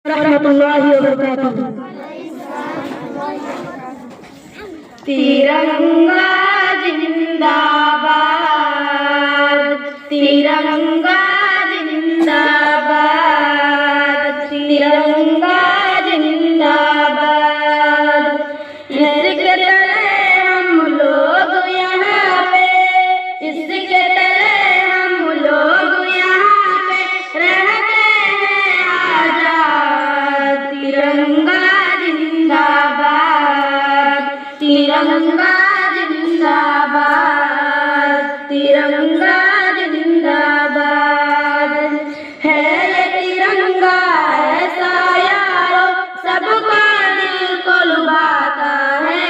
रहमतुल्लाहि व बरकातुहू। तिरंगा जिंदाबाद, तिरंगा जिंदाबाद, तिरंगा जिंदाबाद। इसके तले हम लोग यहाँ पे, इसके तले हम लोग यहाँ पे रहते हैं आजाद। तिरंगा जिंदाबाद, तिरंगा जिंदाबाद, तिरंगा जिंदाबाद। है ये तिरंगा ऐसा यारो सबका दिल को लुभाता है,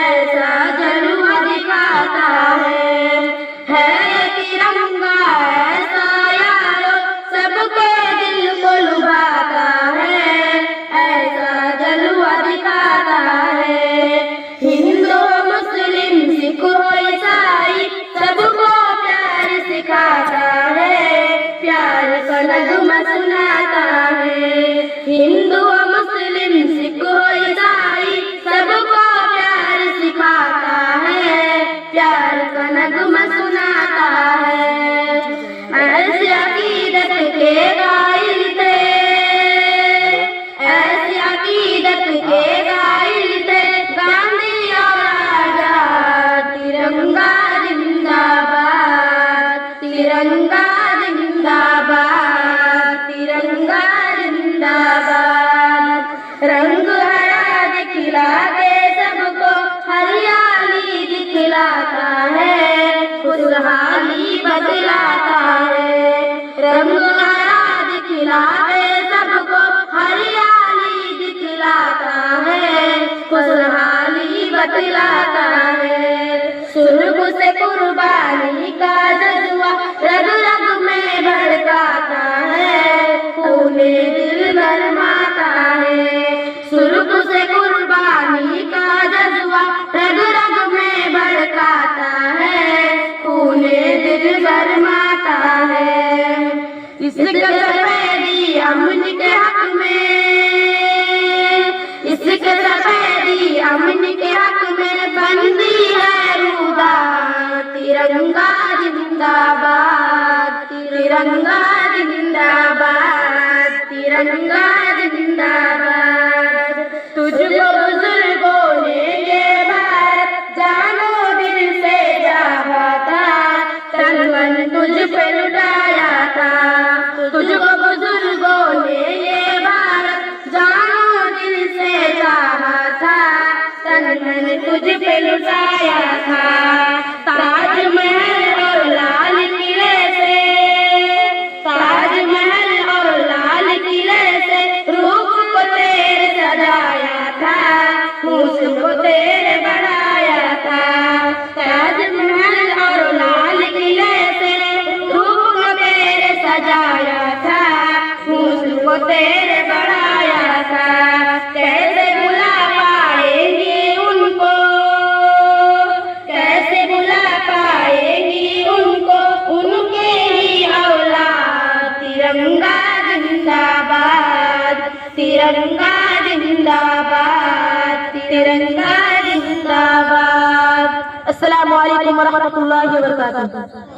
ऐसा जलवा दिखाता है। है ये तिरंगा ऐसा यारो सबके दिल को लुभाता है, ऐसा जलवा दिखाता है। हिंदू मुस्लिम सिख ईसाई सबको प्यार सिखाता है, प्यार का नगमा सुनाता है। हिंदू मुस्लिम सिख ईसाई सबको प्यार सिखाता है, प्यार का नगमा सुनाता है। ऐसी अकीदत के गाइल थे, ऐसी अकीदत के गाइल थे गांधी और आजाद। तिरंगा जिंदाबाद, तिरंगा जिंदाबाद, तिरंगा जिंदाबाद। रंग हरा दिखला के सबको हरियाली दिखलाता है, खुशहाली बदलाता है। रंग हरा दिखला के सबको हरियाली दिखलाता है, खुशहाली बदलाता है। सुर्ख से कुर्बानी का जज्बा रग रग में भड़काता है, खूने दिल गरमाता है। सुर्ख से कुर्बानी का जज्बा रग रग में भड़काता है, खूने दिल गरमाता है। इसके सफेदी अमन के हक में, इसके सफेदी अमन के हक में बंदी है रूदा। तिरंगा जिंदाबाद, तिरंगा जिंदाबाद, तिरंगा जिंदाबाद। तुझको बुजुर्गों ने ये भारत जानो दिल से चाहा था, तन मन तुझ पे लुटाया था। तुझको बुजुर्गों ने ये भारत जानो दिल से चाहा था, तन मन तुझ पे लुटाया था। ताजमहल और लाल किले से, ताजमहल और लाल किले से रूप को तेरे सजाया था, मूसल को तेरे बढ़ाया था। ताजमहल और लाल किले से रूप को तेरे सजाया था, मूसल को तेरे बढ़ाया था। कैसे बुला पाएंगे उनको, कैसे बुला पाएंगी उनको उनके ही औलाद। तिरंगा जिंदाबाद, तिरंगा जिंदाबाद, तिरंगा जिंदाबाद। अस्सलामु अलैकुम व रहमतुल्लाहि व बरकातुहू।